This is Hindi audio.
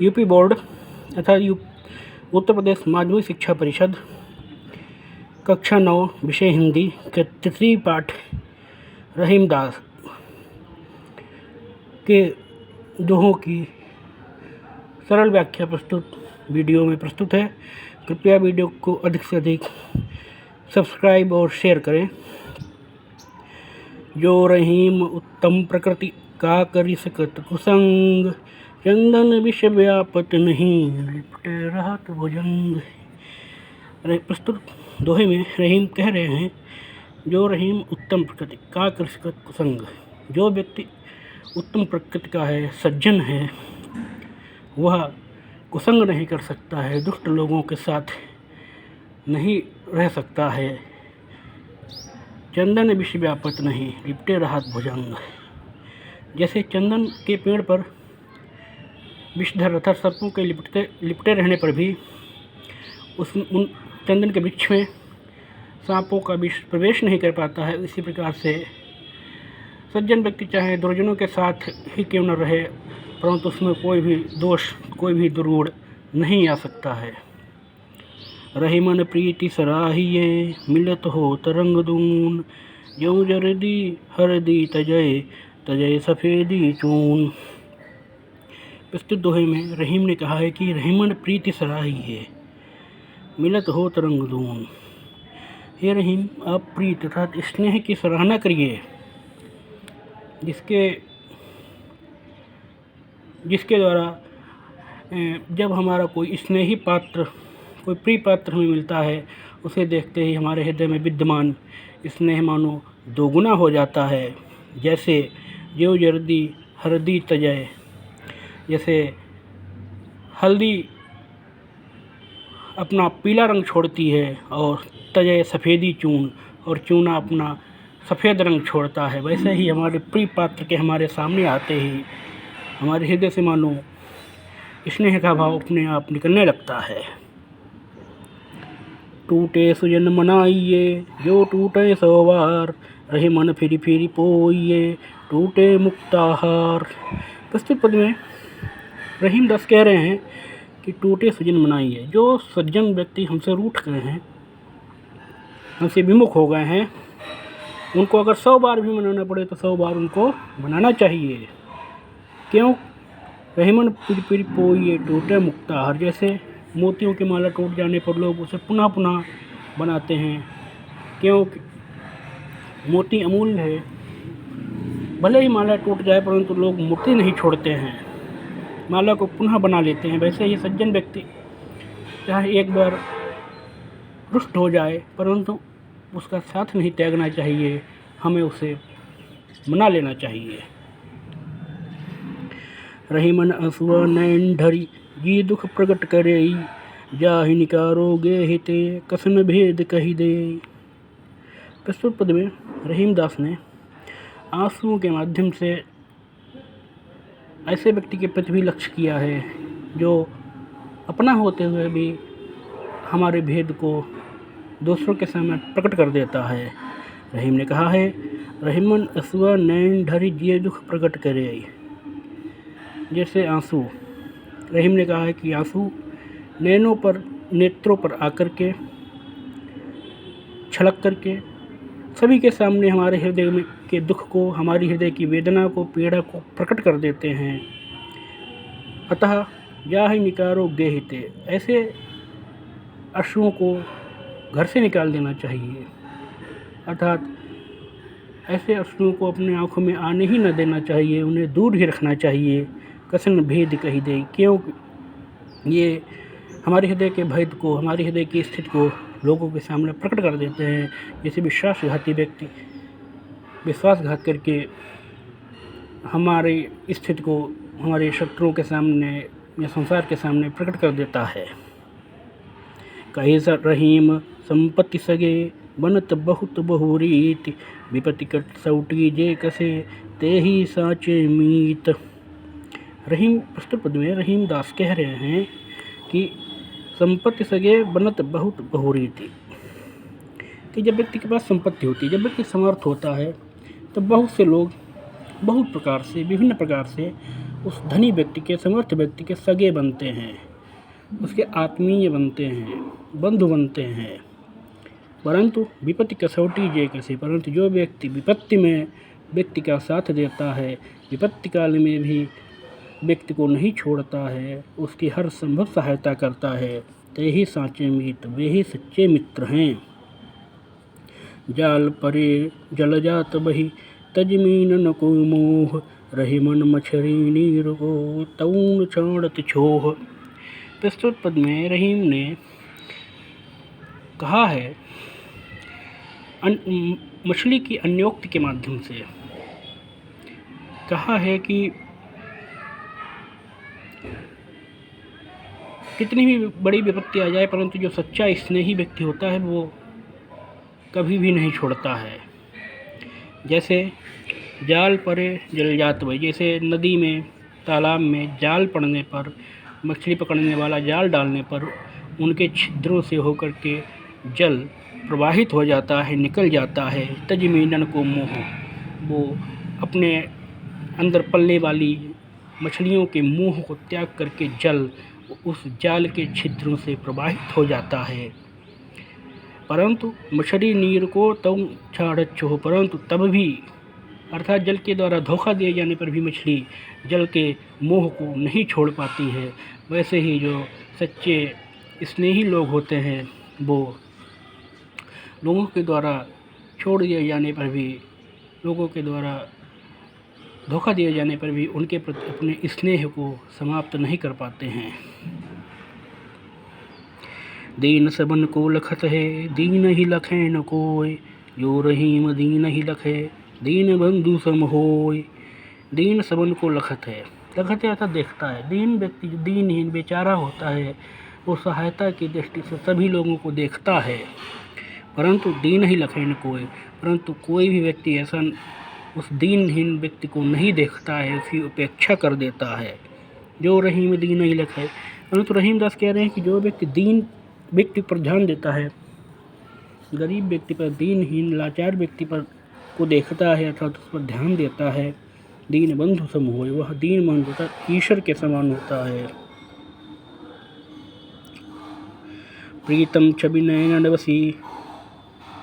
यूपी बोर्ड तथा उत्तर प्रदेश माध्यमिक शिक्षा परिषद कक्षा 9 विषय हिंदी के तृतीय पाठ रहीम दास के दोहों की सरल व्याख्या प्रस्तुत वीडियो में प्रस्तुत है। कृपया वीडियो को अधिक से अधिक सब्सक्राइब और शेयर करें। जो रहीम उत्तम प्रकृति का करी सकत कुसंग, चंदन विष व्यापत नहीं लिपटे रहत भुजंग। प्रस्तुत दोहे में रहीम कह रहे हैं, जो रहीम उत्तम प्रकृति का कर सकत कुसंग। जो व्यक्ति उत्तम प्रकृति का है, सज्जन है, वह कुसंग नहीं कर सकता है, दुष्ट लोगों के साथ नहीं रह सकता है। चंदन विष व्यापत नहीं लिपटे रहत भुजंग। जैसे चंदन के पेड़ पर विषधर अर्थात सर्पों के लिपटे रहने पर भी उन चंदन के वृक्ष में सांपों का विष प्रवेश नहीं कर पाता है। इसी प्रकार से सज्जन व्यक्ति चाहे दुर्जनों के साथ ही क्यों न रहे, परंतु उसमें कोई भी दोष, कोई भी दुर्गुण नहीं आ सकता है। रहीमन प्रीति सराहिए मिलत हो तरंग दून, ज्यों जरदी हरदी तजय तजय सफ़ेदी चून। प्रस्तुत दोहे में रहीम ने कहा है कि रहीमन प्रीति सराहिए मिलत हो तरंग दून। हे रहीम, आप प्रीत अर्थात स्नेह की सराहना करिए, जिसके द्वारा जब हमारा कोई स्नेही पात्र, कोई प्रिय पात्र हमें मिलता है, उसे देखते ही हमारे हृदय में विद्यमान स्नेह मानो दोगुना हो जाता है। जैसे ज्यों जरदी हरदी तजय, जैसे हल्दी अपना पीला रंग छोड़ती है और तजय सफ़ेदी चून, और चूना अपना सफ़ेद रंग छोड़ता है, वैसे ही हमारे प्रिय पात्र के हमारे सामने आते ही हमारे हृदय से मानो स्नेह का भाव अपने आप निकलने लगता है। टूटे सुजन मनाइए जो टूटे सो बार, रहे मन फिरी फिरी पोइए टूटे मुक्ताहार। प्रस्तुत पद में रहीम दास कह रहे हैं कि टूटे सुजन मनाइए। जो सज्जन व्यक्ति हमसे रूठ गए हैं, हमसे विमुख हो गए हैं, उनको अगर 100 बार भी मनाना पड़े तो 100 बार उनको मनाना चाहिए। क्यों? रहीमन फिर फिर पोइए टूटे मुक्ताहार। जैसे मोतियों की माला टूट जाने पर लोग उसे पुनः पुनः बनाते हैं, क्योंकि मोती अमूल्य है। भले ही माला टूट जाए परंतु लोग मोती नहीं छोड़ते हैं, माला को पुनः बना लेते हैं। वैसे ही सज्जन व्यक्ति चाहे एक बार रुष्ट हो जाए परंतु उसका साथ नहीं त्यागना चाहिए, हमें उसे मना लेना चाहिए। रहीमन असुआ नैन ढरी जी दुख प्रकट करे, जाहि निकारोगे हिते कसन भेद कही दे। प्रस्तुत पद में रहीम दास ने आंसुओं के माध्यम से ऐसे व्यक्ति के प्रति भी लक्ष्य किया है जो अपना होते हुए भी हमारे भेद को दूसरों के सामने प्रकट कर देता है। रहीम ने कहा है, रहीमन असुआ नैन ढरी जी दुख प्रकट करे। जैसे आंसू, रहीम ने कहा है कि आंसू नेत्रों पर आकर के छलक करके सभी के सामने हमारे हृदय में के दुख को, हमारी हृदय की वेदना को, पीड़ा को प्रकट कर देते हैं। अतः जाहि निकारो गेहिते, ऐसे अश्रुओं को घर से निकाल देना चाहिए, अर्थात ऐसे अश्रुओं को अपने आँखों में आने ही न देना चाहिए, उन्हें दूर ही रखना चाहिए। कसन भेद कही दे, क्योंकि ये हमारे हृदय के भेद को, हमारे हृदय की स्थिति को लोगों के सामने प्रकट कर देते हैं। जैसे विश्वासघाती व्यक्ति विश्वासघात करके हमारी स्थिति को हमारे शत्रुओं के सामने या संसार के सामने प्रकट कर देता है। कही रहीम संपत्ति सगे बनत बहुत बहुरीत, विपत्ति कट सौटी जे कसे ते ही साचे मीत। रहीम प्रस्तुत पद में रहीम दास कह रहे हैं कि संपत्ति सगे बनत बहुत बहुरीति, कि जब व्यक्ति के पास संपत्ति होती है, जब व्यक्ति समर्थ होता है, तो बहुत से लोग बहुत प्रकार से, विभिन्न प्रकार से उस धनी व्यक्ति के, समर्थ व्यक्ति के सगे बनते हैं, उसके आत्मीय बनते हैं, बंधु बनते हैं। परंतु विपत्ति कसौटी जे कैसे, परंतु जो व्यक्ति विपत्ति में व्यक्ति का साथ देता है, विपत्ति काल में भी व्यक्ति को नहीं छोड़ता है, उसकी हर संभव सहायता करता है, ते ही साँचे मित्र, वे ही सच्चे मित्र हैं। जाल परे जल जात बही, तजमीन न को मोह, रही मन मछरी नीर को, तऊन छाड़त छोह। प्रस्तुत पद में रहीम ने कहा है मछली की अन्योक्ति के माध्यम से कहा है कि कितनी भी बड़ी विपत्ति आ जाए, परंतु जो सच्चा स्नेही व्यक्ति होता है वो कभी भी नहीं छोड़ता है। जैसे जाल परे जल जात बही, जैसे नदी में, तालाब में जाल पड़ने पर, मछली पकड़ने वाला जाल डालने पर उनके छिद्रों से होकर के जल प्रवाहित हो जाता है, निकल जाता है। तजमीनन को मोह, वो अपने अंदर पलने वाली मछलियों के मोह को त्याग करके जल उस जाल के छिद्रों से प्रवाहित हो जाता है। परंतु मछली नीर को तब छाड़त छोह, परंतु तब भी, अर्थात जल के द्वारा धोखा दिए जाने पर भी मछली जल के मोह को नहीं छोड़ पाती है। वैसे ही जो सच्चे स्नेही लोग होते हैं वो लोगों के द्वारा छोड़ दिए जाने पर भी, लोगों के द्वारा धोखा दिए जाने पर भी उनके प्रति अपने स्नेह को समाप्त नहीं कर पाते हैं। दीन सबन को लखत है, दीन ही लखे न कोय, जो रहीम दीन ही लखे, दीन बंधु सम होय। दीन सबन को लखत है, लखत है अर्थात देखता है। दीन व्यक्ति जो दीनहीन बेचारा होता है वो सहायता की दृष्टि से सभी लोगों को देखता है, परंतु दीन ही लखे न कोय, परंतु कोई भी व्यक्ति ऐसा उस दीनहीन व्यक्ति को नहीं देखता है, उसकी उपेक्षा कर देता है। जो रहीम दीन ही लखे, परंतु रहीम दास कह रहे हैं कि जो व्यक्ति दीन व्यक्ति पर ध्यान देता है, गरीब व्यक्ति पर, दीनहीन लाचार व्यक्ति पर को देखता है अर्थात उस पर ध्यान देता है, दीन बंधु सम होय, वह दीन बंधु अर्थात ईश्वर के समान होता है। प्रीतम छवि नयन बसी,